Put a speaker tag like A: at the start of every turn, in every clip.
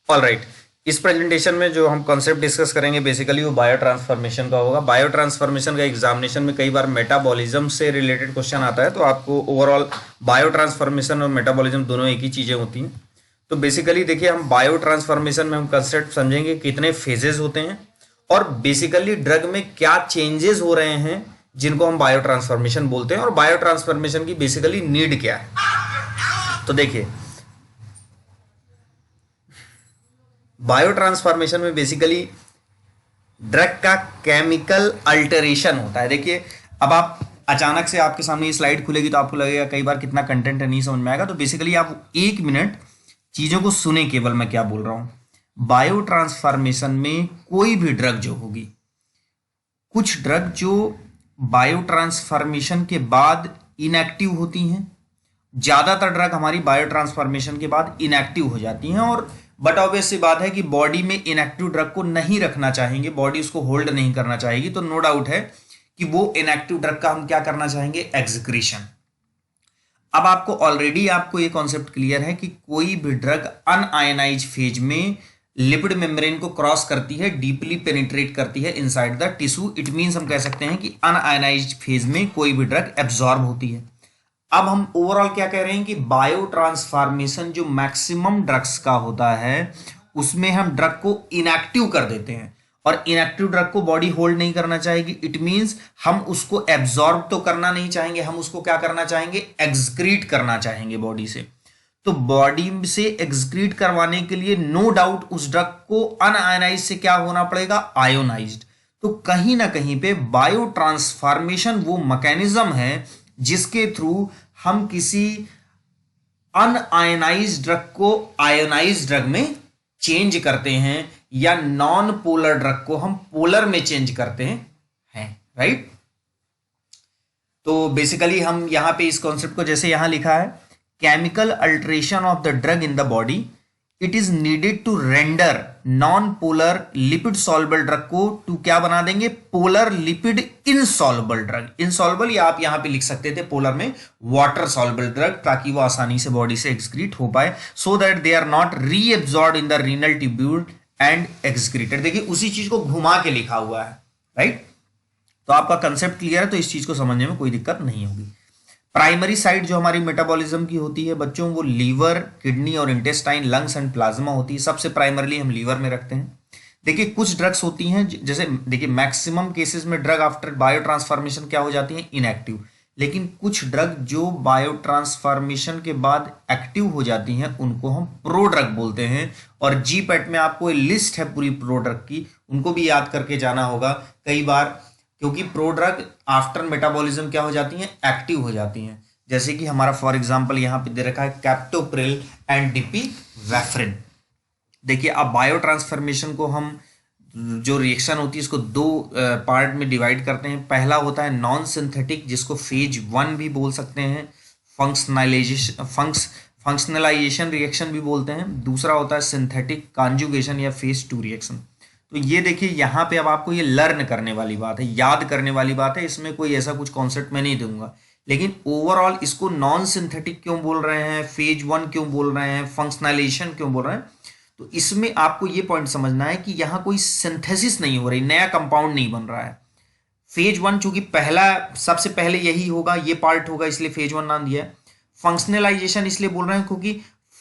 A: All right, इस presentation में जो हम कॉन्सेप्ट डिस्कस करेंगे बेसिकली वो बायो ट्रांसफॉर्मेशन का होगा। बायो ट्रांसफॉर्मेशन का एग्जामिनेशन में कई बार मेटाबॉलिज्म से रिलेटेड क्वेश्चन आता है, तो आपको ओवरऑल बायो ट्रांसफॉर्मेशन और मेटाबॉलिज्म दोनों एक ही चीज़ें होती हैं। तो बेसिकली देखिए, हम बायो ट्रांसफॉर्मेशन में हम कंसेप्ट समझेंगे कितने फेजेस होते हैं और बेसिकली ड्रग में क्या चेंजेस हो रहे हैं जिनको हम बायो ट्रांसफॉर्मेशन बोलते हैं, और बायो ट्रांसफॉर्मेशन की बेसिकली नीड क्या है। तो देखिए, बायो ट्रांसफॉर्मेशन में बेसिकली ड्रग का केमिकल अल्टरेशन होता है। देखिए, अब आप अचानक से आपके सामने ये स्लाइड खुलेगी तो आपको लगेगा कई बार कितना कंटेंट है, नहीं समझ में आएगा। तो बेसिकली आप एक मिनट चीजों को सुने, केवल मैं क्या बोल रहा हूं। बायो ट्रांसफॉर्मेशन में कोई भी ड्रग जो होगी, कुछ ड्रग जो बायो ट्रांसफॉर्मेशन के बाद इनएक्टिव होती हैं, ज्यादातर ड्रग हमारी बायो ट्रांसफॉर्मेशन के बाद इनएक्टिव हो जाती हैं। और बट ऑब्वियस सी बात है कि बॉडी में इनएक्टिव ड्रग को नहीं रखना चाहेंगे, बॉडी उसको होल्ड नहीं करना चाहेगी, तो नो डाउट है कि वो इनएक्टिव ड्रग का हम क्या करना चाहेंगे, एग्जीक्रीशन। अब आपको ऑलरेडी आपको ये कॉन्सेप्ट क्लियर है कि कोई भी ड्रग अनआयनाइज फेज में लिपिड मेम्ब्रेन को क्रॉस करती है, डीपली पेनिट्रेट करती है inside the tissue. It means हम कह सकते हैं कि अनआयनाइज फेज में कोई भी ड्रग एब्जॉर्ब होती है। अब हम ओवरऑल क्या कह रहे हैं कि बायो ट्रांसफॉर्मेशन जो मैक्सिमम ड्रग्स का होता है उसमें हम ड्रग को इनएक्टिव कर देते हैं, और इनएक्टिव ड्रग को बॉडी होल्ड नहीं करना चाहेगी। इट मींस हम उसको एब्जॉर्ब तो करना नहीं चाहेंगे, हम उसको क्या करना चाहेंगे, एक्सक्रीट करना चाहेंगे बॉडी से। तो बॉडी से एक्सक्रीट करवाने के लिए नो डाउट उस ड्रग को अनआयनाइज से क्या होना पड़ेगा, आयोनाइज्ड। तो कहीं ना कहीं पे बायो ट्रांसफॉर्मेशन वो मैकेनिज्म है जिसके थ्रू हम किसी अनआयनाइज्ड ड्रग को आयोनाइज्ड ड्रग में चेंज करते हैं, या नॉन पोलर ड्रग को हम पोलर में चेंज करते हैं, राइट। तो बेसिकली हम यहां पे इस कॉन्सेप्ट को जैसे यहां लिखा है, chemical alteration of the drug in the body, it is needed to render non polar lipid soluble drug को टू क्या बना देंगे, polar lipid insoluble drug. Insoluble या आप यहां पे लिख सकते थे पोलर में वाटर सॉल्युबल ड्रग, ताकि वो आसानी से बॉडी से एक्सक्रीट हो पाए, so that they are not reabsorbed in the renal tubule and excreted. देखिए, उसी चीज को घुमा के लिखा हुआ है, राइट। तो आपका कंसेप्ट क्लियर है, तो इस चीज को समझने में कोई दिक्कत नहीं होगी। प्राइमरी साइट जो हमारी मेटाबॉलिज्म की होती है बच्चों, वो लीवर, किडनी और इंटेस्टाइन, लंग्स एंड प्लाज्मा होती है। सबसे प्राइमरली हम लीवर में रखते हैं। देखिए, कुछ ड्रग्स होती हैं जैसे देखिए मैक्सिमम केसेस में ड्रग आफ्टर बायो ट्रांसफॉर्मेशन क्या हो जाती है, इनएक्टिव। लेकिन कुछ ड्रग जो बायो ट्रांसफॉर्मेशन के बाद एक्टिव हो जाती हैं उनको हम प्रो ड्रग बोलते हैं। और जी पैट में आपको एक लिस्ट है पूरी प्रो ड्रग की, उनको भी याद करके जाना होगा कई बार, क्योंकि प्रो ड्रग आफ्टर मेटाबॉलिज्म क्या हो जाती हैं, एक्टिव हो जाती हैं। जैसे कि हमारा फॉर एग्जांपल यहां पे दे रखा है कैप्टोप्रिल एंड डिपीवेफ्रिन। देखिए, अब बायो ट्रांसफॉर्मेशन को हम जो रिएक्शन होती है इसको दो पार्ट में डिवाइड करते हैं। पहला होता है नॉन सिंथेटिक, जिसको फेज 1 भी बोल सकते हैं, फंक्शनलाइजेशन रिएक्शन भी बोलते हैं। दूसरा होता है सिंथेटिक कॉन्जुगेशन या फेज 2 रिएक्शन। तो ये देखिए, यहाँ पे अब आपको ये लर्न करने वाली बात है, याद करने वाली बात है। इसमें कोई ऐसा कुछ कॉन्सेप्ट मैं नहीं दूंगा, लेकिन ओवरऑल इसको नॉन सिंथेटिक क्यों बोल रहे हैं, फेज 1 क्यों बोल रहे हैं, फंक्शनलाइजेशन क्यों बोल रहे हैं, तो इसमें आपको ये पॉइंट समझना है कि यहाँ कोई सिंथेसिस नहीं हो रही, नया कंपाउंड नहीं बन रहा है। फेज 1 चूंकि पहला सबसे पहले यही होगा, ये पार्ट होगा, इसलिए फेज 1 नाम दिया है। फंक्शनलाइजेशन इसलिए बोल रहे हैं क्योंकि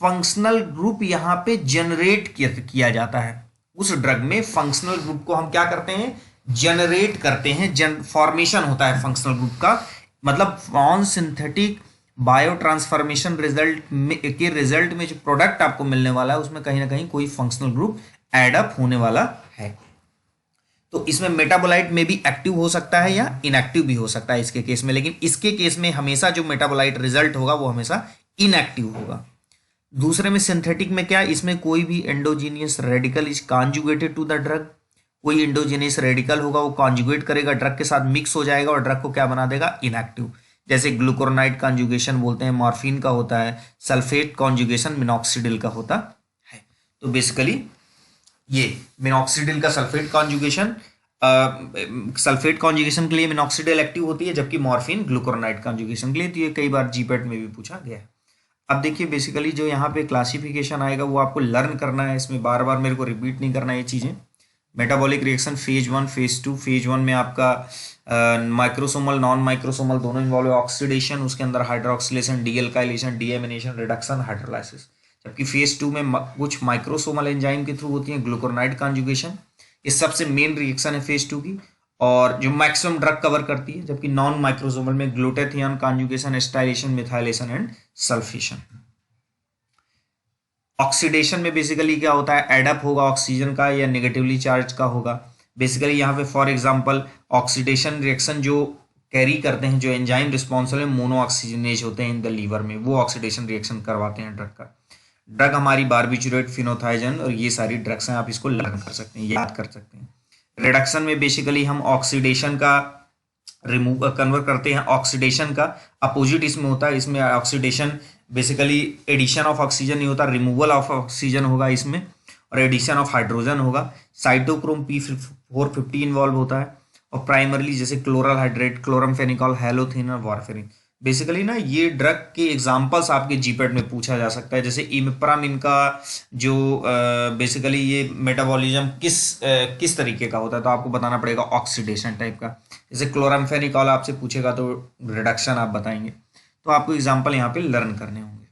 A: फंक्शनल ग्रुप यहाँ पे जनरेट किया जाता है। उस ड्रग में फंक्शनल ग्रुप को हम क्या करते हैं, जनरेट करते हैं, फॉर्मेशन होता है फंक्शनल ग्रुप का। मतलब नॉन सिंथेटिक बायो ट्रांसफॉर्मेशन के रिजल्ट में जो प्रोडक्ट आपको मिलने वाला है उसमें कहीं ना कहीं कोई फंक्शनल ग्रुप एड अप होने वाला है। तो इसमें मेटाबोलाइट में भी एक्टिव हो सकता है या इनएक्टिव भी हो सकता है इसके केस में, लेकिन इसके केस में हमेशा जो मेटाबोलाइट रिजल्ट होगा वो हमेशा इनएक्टिव होगा। दूसरे में सिंथेटिक में क्या, इसमें कोई भी endogenous radical is conjugated to the drug. कोई एंडोजीनियस रेडिकल होगा वो कॉन्जुगेट करेगा, ड्रग के साथ मिक्स हो जाएगा और ड्रग को क्या बना देगा, इनएक्टिव। जैसे ग्लूकोरोनाइड कॉन्जुगेशन बोलते हैं, मॉर्फिन का होता है, सल्फेट कॉन्जुगेशन मिनॉक्सिडिल का होता है। तो बेसिकली ये मिनॉक्सिडिल का सल्फेट कॉन्जुगेशन के लिए मिनॉक्सिडिल एक्टिव होती है, जबकि मॉर्फिन ग्लूकोरोनाइड कॉन्जुगेशन के लिए। तो ये कई बार जीपेट में भी पूछा गया है। अब देखिए बेसिकली जो यहाँ पे क्लासिफिकेशन आएगा वो आपको लर्न करना है, इसमें बार बार मेरे को रिपीट नहीं करना है ये चीज़ें। Metabolic reaction phase 1 phase 2। Phase 1 में आपका माइक्रोसोमल नॉन माइक्रोसोमल दोनों इन्वॉल्व है। ऑक्सीडेशन, उसके अंदर हाइड्रोक्सिलेशन, डीएल्काइलेशन, डीएमिनेशन, रिडक्शन, हाइड्रोलाइसिस। जबकि फेज 2 में कुछ माइक्रोसोमल एंजाइम के थ्रू होती है, ग्लूकोनाइड कॉन्जुगेशन। ये सबसे मेन रिएक्शन है फेज 2 की, और जो मैक्सिमम ड्रग कवर करती है। जबकि नॉन माइक्रोसोमल में glutathione conjugation, acetylation, methylation and sulphation. Oxidation में बेसिकली क्या होता है, एडअप होगा ऑक्सीजन का या नेगेटिवली चार्ज का होगा। बेसिकली यहाँ पे फॉर एग्जांपल ऑक्सीडेशन रिएक्शन जो कैरी करते हैं, जो एंजाइम रिस्पॉन्सिबल है, मोनो ऑक्सीजनेज होते हैं इन द लीवर में, वो ऑक्सीडेशन रिएक्शन करवाते हैं ड्रग का। ड्रग हमारी बारबिचुरेट, फिनोथाइजन और ये सारी ड्रग्स हैं, आप इसको लर्न कर सकते हैं, याद कर सकते हैं। रिडक्शन में बेसिकली हम ऑक्सीडेशन का रिमूव कन्वर्ट करते हैं। ऑक्सीडेशन का अपोजिट इसमें होता है, इसमें oxidation basically addition of oxygen नहीं होता, रिमूवल ऑफ ऑक्सीजन होगा इसमें, और एडिशन ऑफ हाइड्रोजन होगा। साइटोक्रोम P450 इन्वॉल्व होता है, और प्राइमरली जैसे क्लोरल हाइड्रेट, क्लोरमफेनिकॉल, हेलोथिन और वारफेरिन। बेसिकली ना ये ड्रग के एग्जांपल्स आपके जीपेट में पूछा जा सकता है, जैसे इमिप्रामिन का जो बेसिकली ये मेटाबॉलिज्म किस तरीके का होता है, तो आपको बताना पड़ेगा ऑक्सीडेशन टाइप का। जैसे क्लोरमफेनिकॉल आपसे पूछेगा तो रिडक्शन आप बताएंगे, तो आपको एग्जाम्पल यहाँ पे लर्न करने होंगे।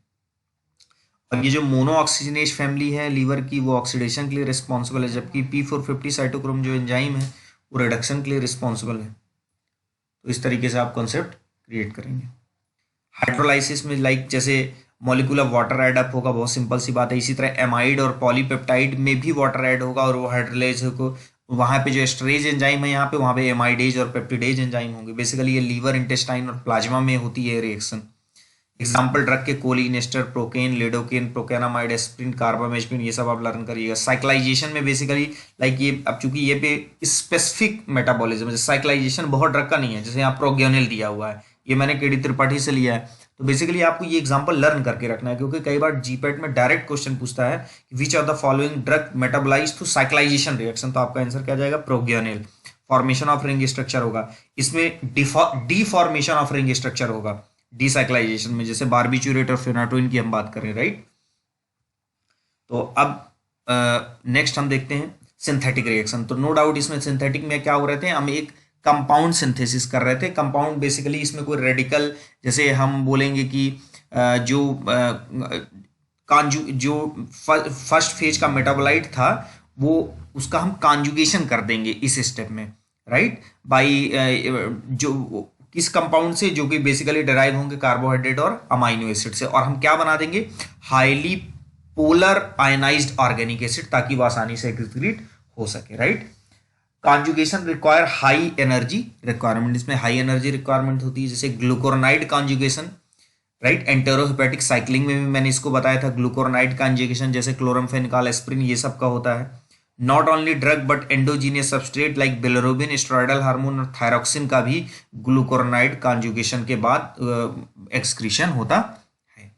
A: और ये जो मोनो ऑक्सीजनेज फैमिली है लीवर की, वो ऑक्सीडेशन के लिए रिस्पॉन्सिबल है, जबकि P450 साइटोक्रोम जो एंजाइम है वो रिडक्शन के लिए रिस्पॉन्सिबल है। तो इस तरीके से आप कॉन्सेप्ट क्रिएट करेंगे। हाइड्रोलाइसिस में लाइक जैसे मॉलिक्यूलर वाटर ऐड अप होगा, बहुत सिंपल सी बात है। इसी तरह एमाइड और पॉलीपेप्टाइड में भी वाटर ऐड होगा, और वो हाइड्रोलाइज को वहाँ पे जो एस्टरेज एंजाइम है यहाँ पे, वहाँ पे एमाइडेज और पेप्टिडेज एंजाइम होंगे। बेसिकली ये लीवर, इंटेस्टाइन और प्लाज्मा में होती है रिएक्शन। एग्जाम्पल ड्रग के choline ester, procaine, lidocaine, procainamide, aspirin, carbamazepine, ये सब आप लर्न करिएगा। साइक्लाइजेशन में बेसिकली लाइक ये, अब चूंकि ये पे स्पेसिफिक मेटाबॉलिज्म है, साइक्लाइजेशन बहुत ड्रग का नहीं है। जैसे यहाँ प्रोग्योनिल दिया हुआ है, ये मैंने केडी त्रिपाठी से लिया है, तो बेसिकली आपको ये एग्जांपल लर्न करके रखना है, क्योंकि कई बार जीपेट में डायरेक्ट क्वेश्चन पूछता है which of the following drug metabolize through cyclization reaction, तो आपका आंसर क्या जाएगा, proguanil. Formation of ring structure होगा, इसमें डिफॉर्मेशन ऑफ रिंग स्ट्रक्चर होगा डिसाइक्लाइजेशन में, जैसे बारबिचुरेट और फेनाटोइन की हम बात करें, राइट। तो अब नेक्स्ट हम देखते हैं सिंथेटिक रिएक्शन। तो नो डाउट इसमें सिंथेटिक में क्या हो रहे थे, हम एक कंपाउंड सिंथेसिस कर रहे थे। कंपाउंड बेसिकली इसमें कोई रेडिकल, जैसे हम बोलेंगे कि जो फर्स्ट फेज का मेटाबोलाइट था वो, उसका हम कॉन्जुगेशन कर देंगे इस स्टेप में, राइट, बाई जो किस कंपाउंड से, जो कि बेसिकली डिराइव होंगे कार्बोहाइड्रेट और अमाइनो एसिड से, और हम क्या बना देंगे, highly polar ionised organic acid, ताकि वो आसानी से एक्सक्रीट हो सके, right. Conjugation require high energy requirement, इसमें हाई एनर्जी रिक्वायरमेंट होती है, जैसे ग्लूकोरोनाइड कॉन्जुगेशन, राइट। एंटेरोहेपेटिक साइक्लिंग में भी मैंने इसको बताया था, ग्लूकोरोनाइड कॉन्जुगेशन जैसे क्लोरमफेनिकॉल, एस्प्रिन, ये सब का होता है। Not only drug but endogenous substrate like bilirubin, steroidal hormone और थायरोक्सिन का भी ग्लूकोरोनाइड कॉन्जुगेशन के बाद एक्सक्रीशन होता है।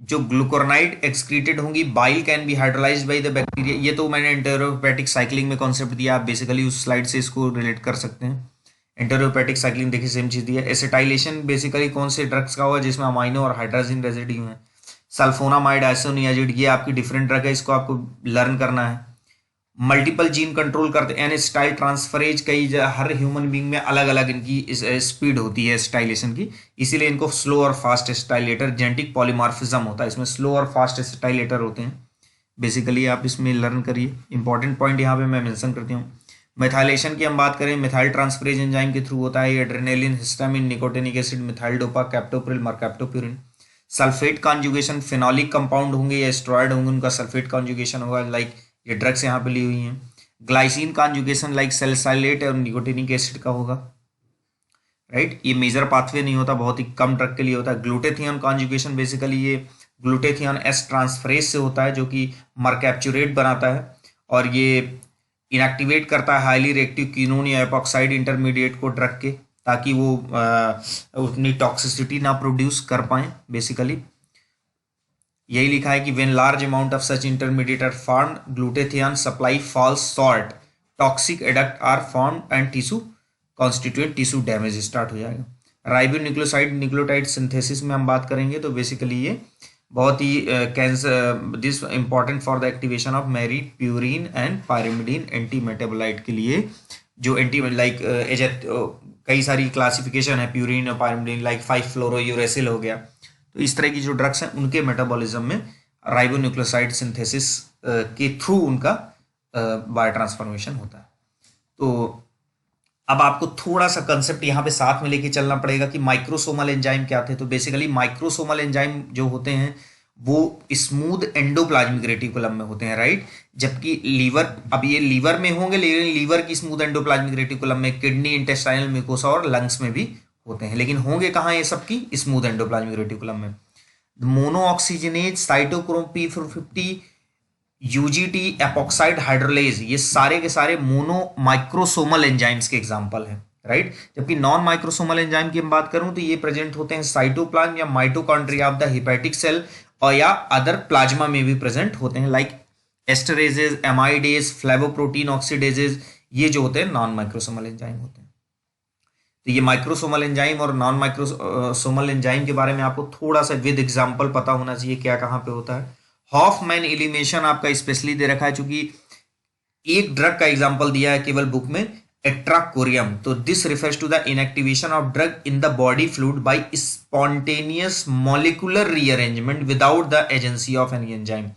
A: जो ग्लूकोरोनाइड एक्सक्रीटेड होंगी, bile can be hydrolysed by the bacteria, ये तो मैंने एंटेरोहेपेटिक साइक्लिंग में कॉन्सेप्ट दिया, आप बेसिकली उस स्लाइड से इसको रिलेट कर सकते हैं। एंटेरोहेपेटिक साइक्लिंग देखिए सेम चीज दी है। एसिटाइलेशन बेसिकली कौन से ड्रग्स का होगा, जिसमें अमाइनो और हाइड्रोजन रेजिड्यू है। सल्फोनामाइड, आइसोनियाजिड, ये आपकी डिफरेंट ड्रग है, इसको आपको लर्न करना है। मल्टीपल जीन कंट्रोल करते हैं, स्टाइल ट्रांसफरेज, कई हर ह्यूमन बींग में अलग अलग इनकी स्पीड होती है स्टाइलेशन की, इसीलिए इनको स्लो और फास्ट स्टाइलेटर, जेनेटिक पॉलीमॉर्फिज्म होता है, इसमें स्लो और फास्ट स्टाइलेटर होते हैं। बेसिकली आप इसमें लर्न करिए। इंपॉर्टेंट पॉइंट यहाँ पे मैं मेंशन करती हूँ। मेथाइलेशन की हम बात करें, मिथाइल ट्रांसफरेज एंजाइम के थ्रू होता है, adrenaline, histamine, nicotinic acid, methyl dopa, captopril, mercaptopurine. Sulphate conjugation, phenolic compound होंगे या स्टेरॉइड होंगे, उनका सल्फेट कॉन्जुगेशन होगा, लाइक ये ड्रग्स यहाँ पे ली हुई हैं। ग्लाइसिन कॉन्जुगेशन लाइक सैलिसाइलेट और निकोटिनिक एसिड का होगा, राइट। ये मेजर पाथवे नहीं होता, बहुत ही कम ड्रग के लिए होता है। ग्लूटेथियन कॉन्जुगेशन बेसिकली ये ग्लूटेथियन एस ट्रांसफरेज से होता है, जो कि मरकैप्चुरेट बनाता है, और ये इनएक्टिवेट करता है हाईली रिएक्टिव कीनोन या एपॉक्साइड इंटरमीडिएट को ड्रग के, ताकि वो उतनी टॉक्सिसिटी ना प्रोड्यूस कर पाए। बेसिकली यही लिखा है कि when large amount of such intermediate are formed, glutathione supply falls short, toxic adduct are formed and tissue constituent tissue damage start हो जाएगा। राइबोन्यूक्लियोसाइड न्यूक्लियोटाइड सिंथेसिस में हम बात करेंगे तो बेसिकली ये बहुत ही cancer this important for the activation of मेरिड purine and pyrimidine anti metabolite के लिए, जो एंटी लाइक कई सारी क्लासिफिकेशन है प्यूरिन और पायरिमिडीन, लाइक 5-फ्लोरोयूरेसिल हो गया। तो इस तरह की जो ड्रग्स हैं उनके मेटाबॉलिज्म में राइबोन्यूक्लियोसाइड सिंथेसिस के थ्रू उनका बायोट्रांसफॉर्मेशन होता है। तो अब आपको थोड़ा सा कंसेप्ट यहाँ पे साथ में लेके चलना पड़ेगा कि माइक्रोसोमल एंजाइम क्या थे। तो बेसिकली माइक्रोसोमल एंजाइम जो होते हैं वो स्मूथ एंडोप्लाज्मिक रेटिकुलम में होते हैं, राइट। जबकि लीवर, अब ये लीवर में होंगे, लेकिन लीवर की स्मूथ एंडोप्लाज्मिक रेटिकुलम में, किडनी, इंटेस्टाइनल म्यूकोसा और लंग्स में भी होते हैं, लेकिन होंगे कहाँ ये सब की स्मूथ एंडोप्लाज्मिक रेटिकुलम में। Monooxygenase, cytochrome P450, UGT, epoxide hydrolase, ये सारे के सारे मोनो माइक्रोसोमल एंजाइम्स के एग्जांपल हैं, राइट। जबकि नॉन माइक्रोसोमल एंजाइम की हम बात करूं तो ये प्रेजेंट होते हैं साइटोप्लाज्म या mitochondria of the hepatic cell और या अदर प्लाज्मा में भी प्रेजेंट होते हैं, लाइक एस्टरेजेस, एमाइडेज, फ्लेवोप्रोटीन ऑक्सीडेजेस, ये जो होते हैं नॉन माइक्रोसोमल एंजाइम होते हैं। तो ये माइक्रोसोमल एंजाइम और नॉन माइक्रोसोमल एंजाइम के बारे में आपको थोड़ा सा विद एग्जांपल पता होना चाहिए क्या कहाँ पे होता है। हॉफमैन एलिमिनेशन आपका स्पेशली दे रखा है, चूंकि एक ड्रग का एग्जांपल दिया है केवल बुक में, एट्राकोरियम। तो this refers to the inactivation of drug in the body fluid by spontaneous molecular rearrangement without the agency of any enzyme.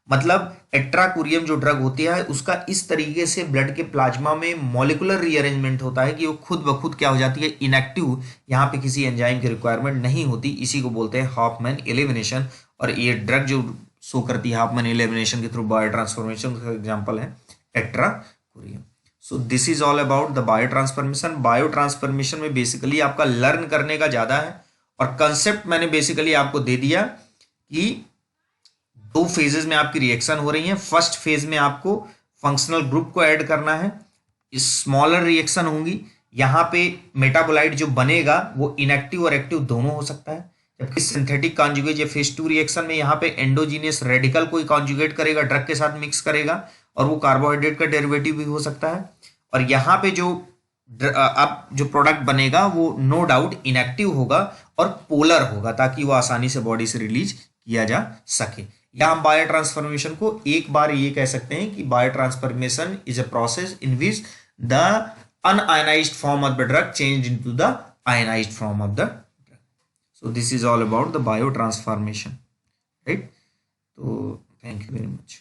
A: मतलब एट्राकोरियम जो ड्रग होती है उसका इस तरीके से ब्लड के प्लाज्मा में मॉलिक्यूलर रीअरेंजमेंट होता है कि वो खुद ब खुद क्या हो जाती है, इनएक्टिव, यहाँ पे किसी एंजाइम की रिक्वायरमेंट नहीं होती। इसी को बोलते हैं हॉफमैन एलिमिनेशन। और ये ड्रग जो शो करती है हॉफमैन एलिमिनेशन के थ्रू बायो ट्रांसफॉर्मेशन का एग्जांपल है atracurium. So this is all about the bio transformation. Bio transformation में बेसिकली आपका लर्न करने का ज्यादा है और कंसेप्ट मैंने बेसिकली आपको दे दिया कि 2 फेजेस में आपकी रिएक्शन हो रही है। फर्स्ट फेज में आपको फंक्शनल ग्रुप को ऐड करना है, स्मॉलर रिएक्शन होंगी, यहाँ पे मेटाबोलाइट जो बनेगा वो इनएक्टिव और एक्टिव दोनों हो सकता है। जबकि सिंथेटिक कॉन्जुगेट या फेज 2 रिएक्शन में यहाँ पे एंडोजीनियस रेडिकल कोई कॉन्जुगेट करेगा, ड्रग के साथ मिक्स करेगा और वो कार्बोहाइड्रेट का डेरिवेटिव भी हो सकता है। और यहाँ पे जो अब जो प्रोडक्ट बनेगा वो नो डाउट इनएक्टिव होगा और पोलर होगा ताकि वो आसानी से बॉडी से रिलीज किया जा सके। या हम बायो ट्रांसफॉर्मेशन को एक बार ये कह सकते हैं कि bio transformation is a process in which the un-ionised form of the drug change into the ionised form of the. So this is all about the biotransformation, right? So thank you very much.